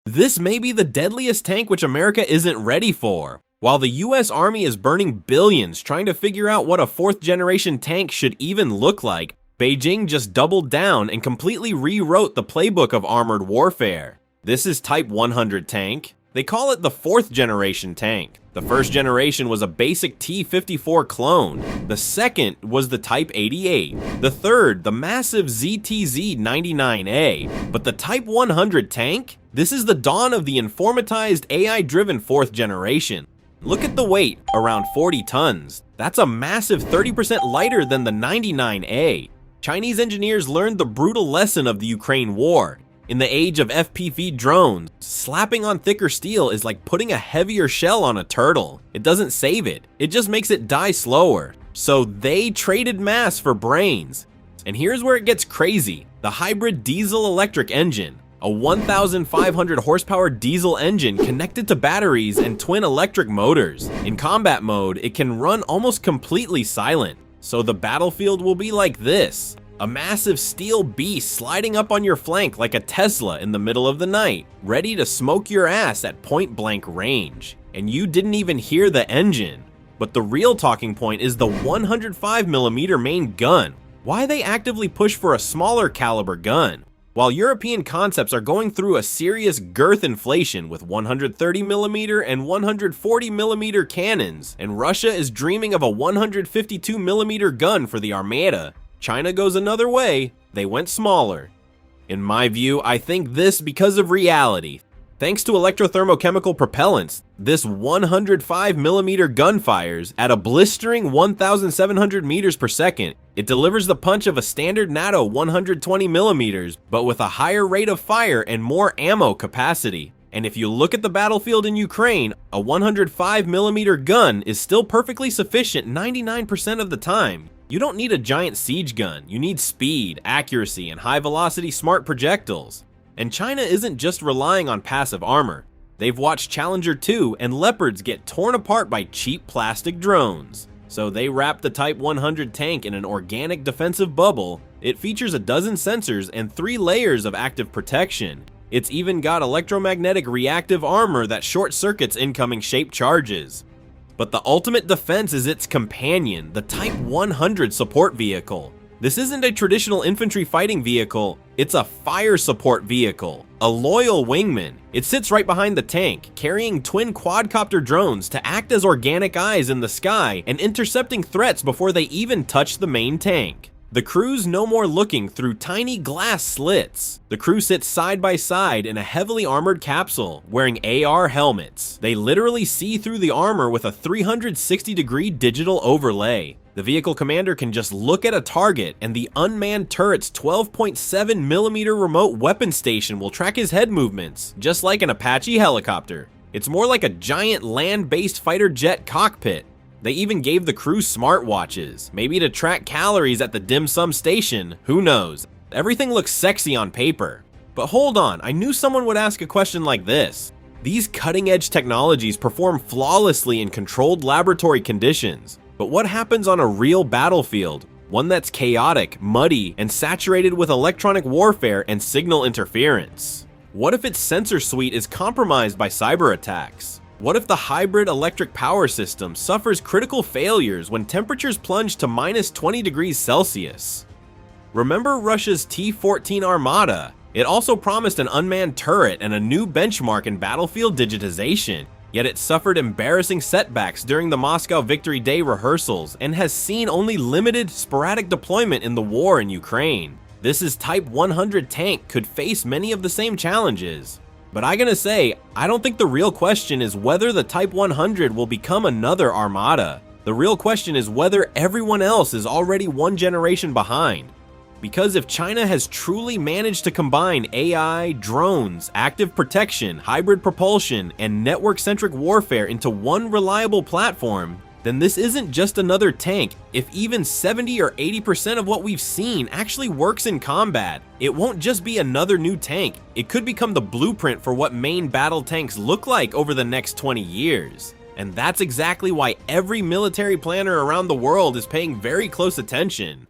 This may be the deadliest tank which America isn't ready for. While the US Army is burning billions trying to figure out what a 4th generation tank should even look like, Beijing just doubled down and completely rewrote the playbook of armored warfare. This is Type 100 tank. They call it the 4th generation tank. The 1st generation was a basic T-54 clone. The 2nd was the Type 88. The 3rd, the massive ZTZ-99A. But the Type 100 tank? This is the dawn of the informatized AI-driven 4th generation. Look at the weight, around 40 tons. That's a massive 30% lighter than the 99A. Chinese engineers learned the brutal lesson of the Ukraine war. In the age of FPV drones, slapping on thicker steel is like putting a heavier shell on a turtle. It doesn't save it, it just makes it die slower. So they traded mass for brains. And here's where it gets crazy. The hybrid diesel-electric engine. A 1,500 horsepower diesel engine connected to batteries and twin electric motors. In combat mode, it can run almost completely silent. So the battlefield will be like this. A massive steel beast sliding up on your flank like a Tesla in the middle of the night, ready to smoke your ass at point-blank range. And you didn't even hear the engine. But the real talking point is the 105mm main gun. Why they actively push for a smaller caliber gun? While European concepts are going through a serious girth inflation with 130mm and 140mm cannons, and Russia is dreaming of a 152mm gun for the Armada, China goes another way. They went smaller. In my view, I think this because of reality. Thanks to electrothermochemical propellants, this 105mm gun fires at a blistering 1,700 meters per second. It delivers the punch of a standard NATO 120mm, but with a higher rate of fire and more ammo capacity. And if you look at the battlefield in Ukraine, a 105mm gun is still perfectly sufficient 99% of the time. You don't need a giant siege gun, you need speed, accuracy, and high-velocity smart projectiles. And China isn't just relying on passive armor. They've watched Challenger 2 and Leopards get torn apart by cheap plastic drones. So they wrapped the Type 100 tank in an organic defensive bubble. It features a dozen sensors and 3 layers of active protection. It's even got electromagnetic reactive armor that short-circuits incoming shaped charges. But the ultimate defense is its companion, the Type 100 support vehicle. This isn't a traditional infantry fighting vehicle, it's a fire support vehicle, a loyal wingman. It sits right behind the tank, carrying twin quadcopter drones to act as organic eyes in the sky and intercepting threats before they even touch the main tank. The crew's no more looking through tiny glass slits. The crew sits side by side in a heavily armored capsule, wearing AR helmets. They literally see through the armor with a 360-degree digital overlay. The vehicle commander can just look at a target, and the unmanned turret's 12.7mm remote weapon station will track his head movements, just like an Apache helicopter. It's more like a giant land-based fighter jet cockpit. They even gave the crew smartwatches, maybe to track calories at the dim sum station, who knows. Everything looks sexy on paper. But hold on, I knew someone would ask a question like this. These cutting-edge technologies perform flawlessly in controlled laboratory conditions. But what happens on a real battlefield? One that's chaotic, muddy, and saturated with electronic warfare and signal interference. What if its sensor suite is compromised by cyber attacks? What if the hybrid electric power system suffers critical failures when temperatures plunge to -20 degrees Celsius? Remember Russia's T-14 Armada? It also promised an unmanned turret and a new benchmark in battlefield digitization, yet it suffered embarrassing setbacks during the Moscow Victory Day rehearsals and has seen only limited, sporadic deployment in the war in Ukraine. This Type 100 tank could face many of the same challenges. But I gotta say, I don't think the real question is whether the Type 100 will become another Armada. The real question is whether everyone else is already one generation behind. Because if China has truly managed to combine AI, drones, active protection, hybrid propulsion, and network-centric warfare into one reliable platform, then this isn't just another tank. If even 70 or 80% of what we've seen actually works in combat, it won't just be another new tank. It could become the blueprint for what main battle tanks look like over the next 20 years. And that's exactly why every military planner around the world is paying very close attention.